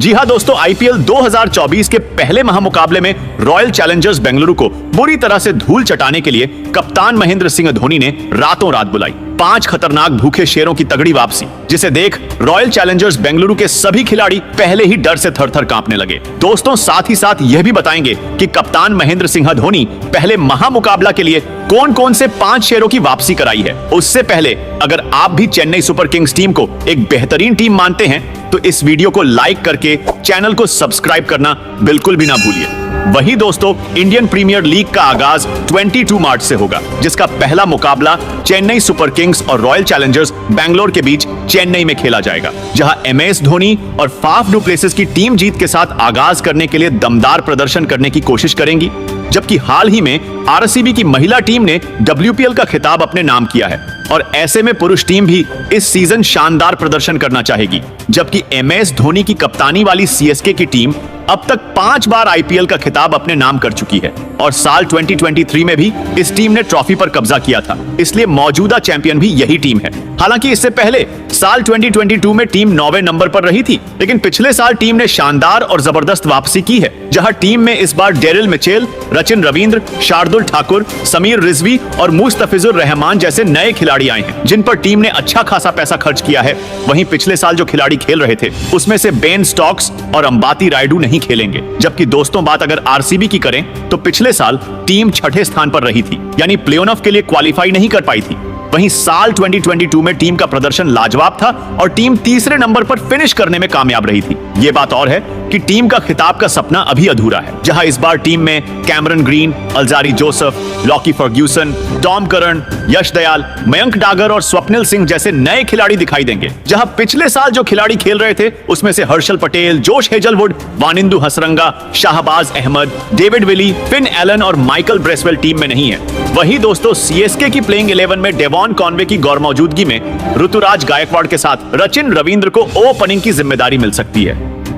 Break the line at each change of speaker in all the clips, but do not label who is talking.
जी हां दोस्तों, आईपीएल 2024 के पहले महामुकाबले में रॉयल चैलेंजर्स बेंगलुरु को बुरी तरह से धूल चटाने के लिए कप्तान महेंद्र सिंह धोनी ने रातों रात बुलाई। 5 खतरनाक भूखे शेरों की तगड़ी वापसी, जिसे देख रॉयल चैलेंजर्स बेंगलुरु के सभी खिलाड़ी पहले ही डर से थर-थर कांपने लगे। दोस्तों, साथ ही साथ यह भी बताएंगे कि कप्तान महेंद्र सिंह धोनी पहले महामुकाबला के लिए कौन कौन से 5 शेरों की वापसी कराई है। उससे पहले अगर आप भी चेन्नई सुपर किंग्स टीम को एक बेहतरीन टीम मानते हैं तो इस वीडियो को लाइक करके चैनल को सब्सक्राइब करना बिल्कुल भी ना भूलिए। वही दोस्तों, इंडियन प्रीमियर लीग का आगाज 22 मार्च से होगा, जिसका पहला मुकाबला चेन्नई सुपर किंग्स और रॉयल चैलेंजर्स बैंगलोर के बीच चेन्नई में खेला जाएगा, जहां एमएस धोनी और फाफ डु प्लेसिस की टीम जीत के साथ आगाज करने के लिए दमदार प्रदर्शन करने की कोशिश करेंगी। जबकि हाल ही में आरसीबी की महिला टीम ने डब्ल्यूपीएल का खिताब अपने नाम किया है और ऐसे में पुरुष टीम भी इस सीजन शानदार प्रदर्शन करना चाहेगी। जबकि एमएस धोनी की कप्तानी वाली सीएसके की टीम अब तक 5 बार आईपीएल का खिताब अपने नाम कर चुकी है और साल 2023 में भी इस टीम ने ट्रॉफी पर कब्जा किया था, इसलिए मौजूदा चैंपियन भी यही टीम है। हालांकि इससे पहले साल 2022 में टीम 9वें नंबर पर रही थी, लेकिन पिछले साल टीम ने शानदार और जबरदस्त वापसी की है, जहां टीम में इस बार डेरिल मिचेल, रचिन रविंद्र, शार्दुल ठाकुर, समीर रिजवी और मुस्तफिजुर रहमान जैसे नए खिलाड़ी आए हैं, जिन पर टीम ने अच्छा खासा पैसा खर्च किया है। वहीं पिछले साल जो खिलाड़ी खेल रहे थे उसमें से बेन स्टोक्स और अंबाती रायडू नहीं खेलेंगे। जबकि दोस्तों, बात अगर आरसीबी की करें तो पिछले साल टीम 6ठे स्थान पर रही थी, यानी प्लेऑफ के लिए क्वालिफाई नहीं कर पाई थी। वहीं साल 2022 में टीम का प्रदर्शन लाजवाब था और टीम तीसरे नंबर पर फिनिश करने में कामयाब रही थी। ये बात और है कि टीम का खिताब का सपना अभी अधूरा है, जहां इस बार टीम में Cameron Green, Alzarri Joseph, Lockie Ferguson, Tom Curran, Yash Dayal, Mayank Dagar और स्वप्निल सिंह जैसे नए खिलाड़ी दिखाई देंगे। जहां पिछले साल जो खिलाड़ी खेल रहे थे उसमें से Harshal Patel, Josh Hazlewood, Wanindu Hasaranga, Shahbaz Ahmed, David Willey, Finn Allen और माइकल ब्रेसवेल टीम में नहीं है। वही दोस्तों, सीएसके की प्लेइंग 11 में डेवॉन कॉनवे की गौर मौजूदगी में ऋतुराज गायकवाड़ के साथ रचिन रविंद्र को ओपनिंग की जिम्मेदारी मिल सकती है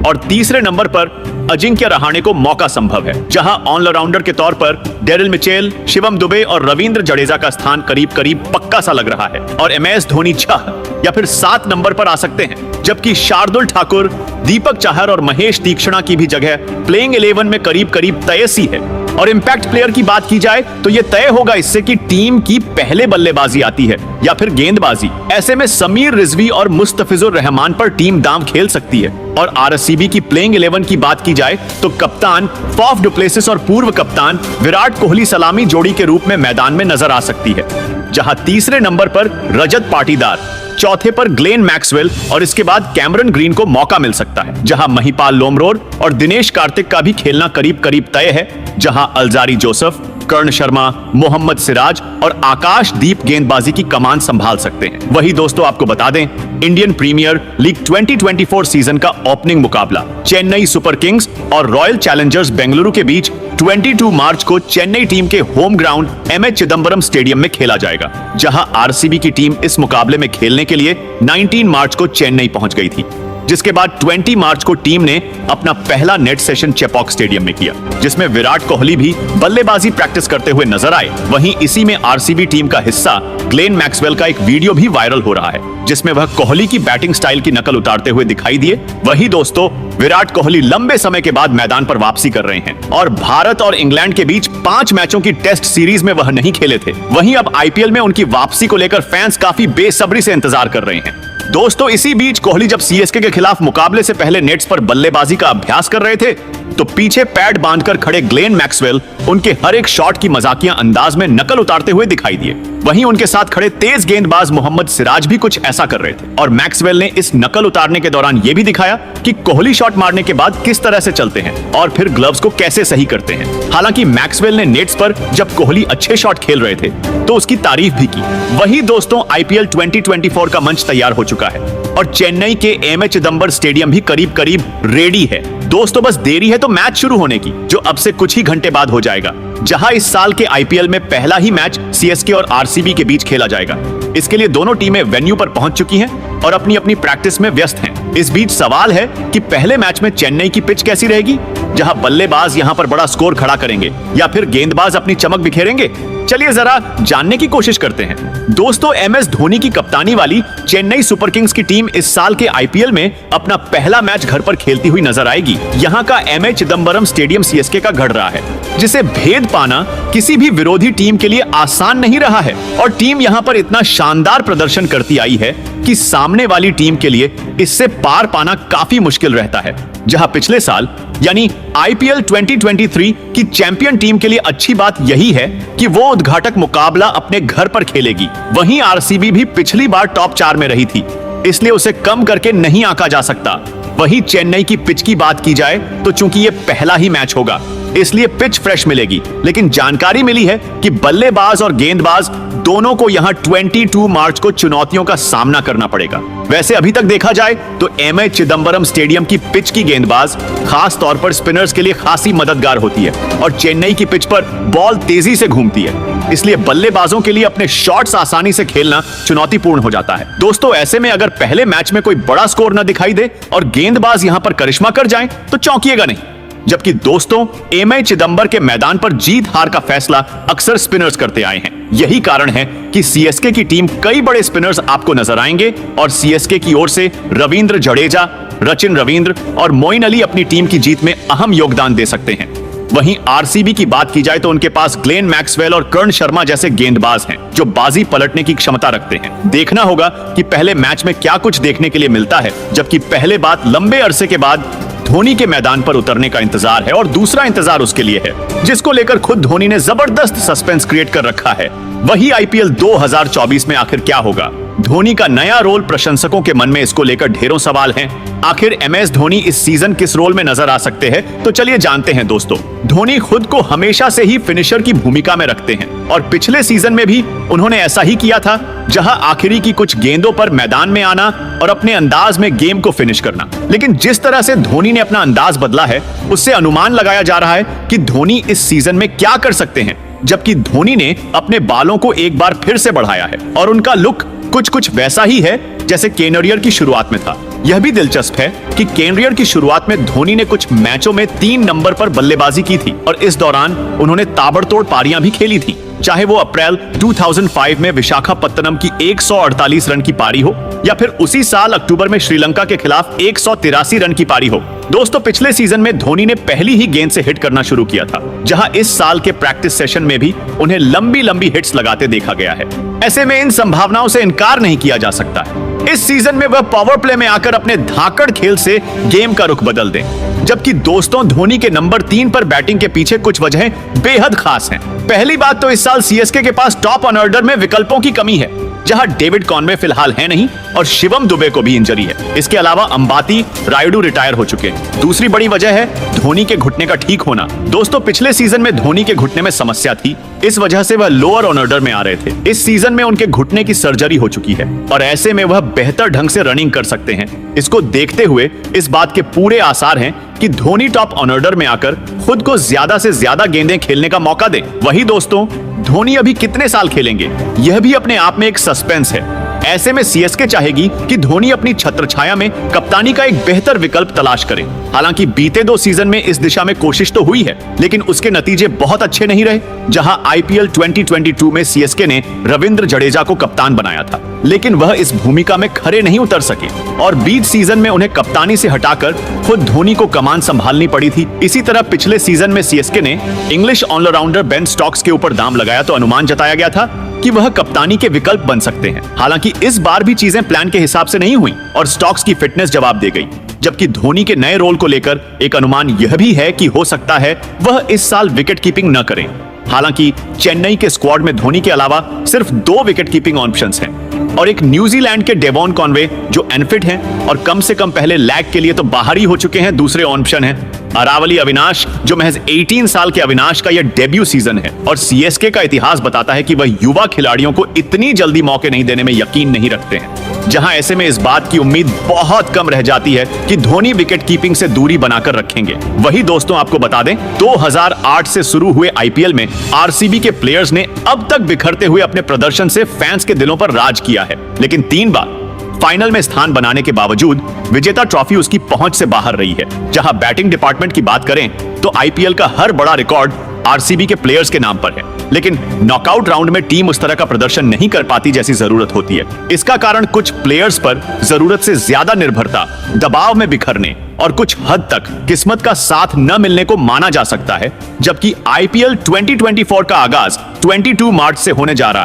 और तीसरे नंबर पर अजिंक्य रहाणे को मौका संभव है, जहां ऑलराउंडर के तौर पर डेरिल मिचेल, शिवम दुबे और रविंद्र जडेजा का स्थान करीब करीब पक्का सा लग रहा है और एमएस धोनी 6 या फिर 7 नंबर पर आ सकते हैं। जबकि शार्दुल ठाकुर, दीपक चाहर और महेश तीक्ष्णा की भी जगह प्लेइंग 11 में करीब करीब तय सी है। और इंपैक्ट प्लेयर की बात की जाए तो यह तय होगा इससे कि टीम की पहले बल्लेबाजी आती है या फिर गेंदबाजी। ऐसे में समीर रिजवी और मुस्तफिजुर रहमान पर टीम दांव खेल सकती है। और आरसीबी की प्लेइंग 11 की बात की जाए तो कप्तान फाफ डु प्लेसिस और पूर्व कप्तान विराट कोहली सलामी जोड़ी के रूप में मैदान में नजर आ सकती है, जहां तीसरे नंबर पर रजत पाटीदार, चौथे पर ग्लेन मैक्सवेल और इसके बाद कैमरन ग्रीन को मौका मिल सकता है, जहां महिपाल लोमरोड और दिनेश कार्तिक का भी खेलना करीब करीब तय है, जहां अल्जारी जोसेफ, कर्ण शर्मा, मोहम्मद सिराज और आकाशदीप गेंदबाजी की कमान संभाल सकते हैं। वही दोस्तों, आपको बता दें, इंडियन प्रीमियर लीग 2024 सीजन का ओपनिंग मुकाबला चेन्नई सुपर किंग्स और रॉयल चैलेंजर्स बेंगलुरु के बीच 22 मार्च को चेन्नई टीम के home ground MA Chidambaram stadium में खेला जाएगा, जहां आरसीबी की टीम इस मुकाबले में खेलने के लिए 19 मार्च को चेन्नई पहुंच गई थी, जिसके बाद 20 मार्च को टीम ने अपना पहला नेट सेशन चेपॉक स्टेडियम में किया, जिसमें विराट कोहली भी बल्लेबाजी प्रैक्टिस करते हुए नजर आए। वहीं इसी में आरसीबी टीम का हिस्सा ग्लेन मैक्सवेल का एक वीडियो भी वायरल हो रहा है, जिसमें वह कोहली की बैटिंग स्टाइल की नकल उतारते हुए दिखाई दिए। वही दोस्तों, विराट कोहली लंबे समय के बाद मैदान पर वापसी कर रहे हैं और भारत और इंग्लैंड के बीच 5 मैचों की टेस्ट सीरीज में वह नहीं खेले थे। वहीं अब आईपीएल में उनकी वापसी को लेकर फैंस काफी बेसब्री से इंतजार कर रहे हैं। दोस्तों, इसी बीच कोहली जब सीएसके के खिलाफ मुकाबले से पहले नेट्स पर बल्लेबाजी का अभ्यास कर रहे थे तो पीछे पैड बांधकर खड़े ग्लेन मैक्सवेल उनके हर एक शॉट की मजाकिया अंदाज में नकल उतारते हुए दिखाई दिए। वहीं उनके साथ खड़े तेज गेंदबाज मोहम्मद सिराज भी कुछ ऐसा कर रहे थे और मैक्सवेल ने इस नकल उतारने के दौरान यह भी दिखाया कि कोहली शॉट मारने के बाद किस तरह से चलते हैं और फिर ग्लव्स को कैसे सही करते हैं। हालांकि मैक्सवेल ने नेट्स पर जब कोहली अच्छे शॉट खेल रहे थे तो उसकी तारीफ भी की। वही दोस्तों, आईपीएल 2024 का मंच तैयार हो चुका है और चेन्नई के एमए चिदंबरम स्टेडियम भी करीब करीब रेडी है। दोस्तों, बस देरी है तो मैच शुरू होने की, जो अब से कुछ ही घंटे बाद हो जाएगा, जहां इस साल के आईपीएल में पहला ही मैच सीएसके और आरसीबी के बीच खेला जाएगा। इसके लिए दोनों टीमें वेन्यू पर पहुंच चुकी हैं और अपनी अपनी प्रैक्टिस में व्यस्त हैं। इस बीच सवाल है कि पहले मैच में चेन्नई की पिच कैसी रहेगी, जहां बल्लेबाज यहां पर बड़ा स्कोर खड़ा करेंगे या फिर गेंदबाज अपनी चमक बिखेरेंगे। चलिए जरा जानने की कोशिश करते हैं। दोस्तों, MS धोनी की कप्तानी वाली चेन्नई सुपर किंग्स की टीम इस साल के IPL में अपना पहला मैच घर पर खेलती हुई नजर आएगी। यहाँ का MA चिदंबरम स्टेडियम CSK का गढ़ रहा है, जिसे भेद पाना किसी भी विरोधी टीम के लिए आसान नहीं रहा है। और टीम यहाँ पर इतना शानदार प्रदर्शन करती आई है कि सामने वाली टीम के लिए इससे पार पाना काफी मुश्किल रहता है। जहां पिछले साल यानी IPL 2023 की चैंपियन टीम के लिए अच्छी बात यही है कि वो उद्घाटक मुकाबला अपने घर पर खेलेगी। वहीं RCB भी पिछली बार टॉप 4 में रही थी, इसलिए उसे कम करके नहीं आंका जा सकता। वहीं चेन्नई की पिच की बात की जाए तो चूंकि ये पहला ही मैच होगा, इसलिए पिच फ्रेश मिलेगी। लेकिन जानकारी मिली है कि बल्लेबाज और गेंदबाज दोनों को यहां 22 मार्च को चुनौतियों का सामना करना पड़ेगा। वैसे अभी तक देखा जाए तो MA चिदंबरम स्टेडियम की पिच की गेंदबाज खास तौर पर स्पिनर्स के लिए खासी मददगार होती है और चेन्नई की पिच पर बॉल तेजी से घूमती है, इसलिए बल्लेबाजों के लिए अपने शॉट्स आसानी से खेलना चुनौतीपूर्ण हो जाता है। दोस्तों, ऐसे में अगर पहले मैच में कोई बड़ा स्कोर न दिखाई दे और गेंदबाज यहां पर करिश्मा कर जाएं तो चौंकिएगा नहीं। जबकि दोस्तों, MA चिदंबर के मैदान पर जीत हार का फैसला अक्सर स्पिनर्स करते आए हैं। यही कारण है कि CSK की टीम कई बड़े स्पिनर्स आपको नजर आएंगे और CSK की ओर से रविंद्र जडेजा, रचिन रविंद्र और मोइन अली अपनी टीम की जीत में अहम योगदान दे सकते हैं। वहीं RCB की बात की जाए तो उनके पास ग्लेन मैक्सवेल और कर्ण शर्मा जैसे गेंदबाज हैं जो बाजी पलटने की क्षमता रखते हैं। देखना होगा कि पहले मैच में क्या कुछ देखने के लिए मिलता है। जबकि पहले बात लंबे अरसे के बाद धोनी के मैदान पर उतरने का इंतजार है और दूसरा इंतजार उसके लिए है जिसको लेकर खुद धोनी ने जबरदस्त सस्पेंस क्रिएट कर रखा है। वही IPL 2024 में आखिर क्या होगा? धोनी का नया रोल, प्रशंसकों के मन में इसको लेकर ढेरों सवाल हैं। आखिर MS धोनी इस सीजन किस रोल में नजर आ सकते हैं? तो चलिए जानते हैं। दोस्तों, धोनी खुद को हमेशा से ही फिनिशर की भूमिका में रखते हैं और पिछले सीजन में भी उन्होंने ऐसा ही किया था, जहां आखिरी की कुछ गेंदों पर मैदान में आना और अपने अंदाज में गेम को फिनिश करना। लेकिन जिस तरह से धोनी ने अपना अंदाज बदला है, उससे अनुमान लगाया जा रहा है कि धोनी इस सीजन में क्या कर सकते हैं। जबकि धोनी ने अपने बालों को एक बार फिर से बढ़ाया है और उनका लुक कुछ वैसा ही है जैसे केन की शुरुआत में था। यह भी दिलचस्प है कि केन की शुरुआत में धोनी ने कुछ मैचों में 3 नंबर पर बल्लेबाजी की थी और इस दौरान उन्होंने ताबड़तोड़ पारियां भी खेली थी, चाहे वो अप्रैल 2005 में विशाखापत्तनम की 148 रन की पारी हो या फिर उसी साल अक्टूबर में श्रीलंका के खिलाफ 183 रन की पारी हो। दोस्तों, पिछले सीजन में धोनी ने पहली ही गेंद से हिट करना शुरू किया था, जहां इस साल के प्रैक्टिस सेशन में भी उन्हें लंबी हिट्स लगाते देखा गया है। ऐसे में इन संभावनाओं से इनकार नहीं किया जा सकता है। इस सीजन में वह पावर प्ले में आकर अपने धाकड़ खेल से गेम का रुख बदल दें। जबकि दोस्तों, धोनी के नंबर 3 पर बैटिंग के पीछे कुछ वजहें बेहद खास हैं। पहली बात तो इस साल CSK के पास टॉप ऑर्डर में विकल्पों की कमी है, जहां डेविड कॉनवे फिलहाल है नहीं और शिवम दुबे को भी इंजरी है। इसके अलावा अंबाती, रायुडू रिटायर हो चुके हैं। दूसरी बड़ी वजह है धोनी के घुटने का ठीक होना। दोस्तों, पिछले सीजन में धोनी के घुटने में समस्या थी, इस वजह से वह लोअर ऑर्डर में आ रहे थे। इस सीजन में उनके घुटने की सर्जरी हो चुकी है और ऐसे में वह बेहतर ढंग से रनिंग कर सकते हैं। इसको देखते हुए इस बात के पूरे आसार हैं कि धोनी टॉप ऑर्डर में आकर खुद को ज्यादा से ज्यादा गेंदें खेलने का मौका दें। वही दोस्तों, धोनी अभी कितने साल खेलेंगे, यह भी अपने आप में एक सस्पेंस है। ऐसे में CSK चाहेगी कि धोनी अपनी छत्रछाया में कप्तानी का एक बेहतर विकल्प तलाश करे। हालांकि बीते 2 सीजन में इस दिशा में कोशिश तो हुई है, लेकिन उसके नतीजे बहुत अच्छे नहीं रहे। जहां IPL 2022 में CSK ने रविंद्र जडेजा को कप्तान बनाया था, लेकिन वह इस भूमिका में खरे नहीं उतर सके और बीच सीजन में उन्हें कप्तानी से हटाकर खुद धोनी को कमान संभालनी पड़ी थी। इसी तरह पिछले सीजन में CSK ने इंग्लिश ऑलराउंडर बेन स्टोक्स के ऊपर दाम लगाया तो अनुमान जताया गया था कि वह कप्तानी के विकल्प बन सकते हैं। हालांकि इस बार भी चीजें प्लान के हिसाब से नहीं हुई और स्टोक्स की फिटनेस जवाब दे गई। जबकि धोनी के नए रोल को लेकर एक अनुमान यह भी है कि हो सकता है वह इस साल विकेट कीपिंग न करें। हालांकि चेन्नई के स्क्वाड में धोनी के अलावा सिर्फ 2 विकेट कीपिंग ऑप्शंस हैं और एक न्यूजीलैंड के डेवॉन कॉनवे जो अनफिट हैं और कम से कम पहले लैग के लिए तो बाहर ही हो चुके हैं, दूसरे ऑप्शन हैं अरावली अविनाश, जो महज 18 साल के अविनाश का यह डेब्यू सीजन है और CSK का इतिहास बताता है कि वह युवा खिलाड़ियों को इतनी जल्दी मौके नहीं देने में यकीन नहीं रखते हैं। जहां ऐसे में इस बात की उम्मीद बहुत कम रह जाती है कि धोनी विकेट कीपिंग से दूरी बनाकर रखेंगे। वही दोस्तों, आपको बता दें 2008 से शुरू हुए IPL में RCB के प्लेयर्स ने अब तक बिखरते हुए अपने प्रदर्शन से फैंस के दिलों पर राज किया है, लेकिन 3 बार फाइनल में स्थान बनाने के बावजूद विजेता ट्रॉफी उसकी पहुंच से बाहर रही है। जहां बैटिंग डिपार्टमेंट की बात करें तो IPL का हर बड़ा रिकॉर्ड RCB के प्लेयर्स के नाम पर है। लेकिन नॉकआउट राउंड में टीम उस तरह का प्रदर्शन नहीं कर पाती जैसी जरूरत होती है। इसका कारण कुछ प्लेयर्स पर जरूरत से ज्यादा निर्भरता, दबाव में बिखरने और कुछ हद तक किस्मत का साथ न मिलने को माना जा सकता है, जबकि आईपीएल 2024 का आगाज 22 मार्च से होने जा रहा है।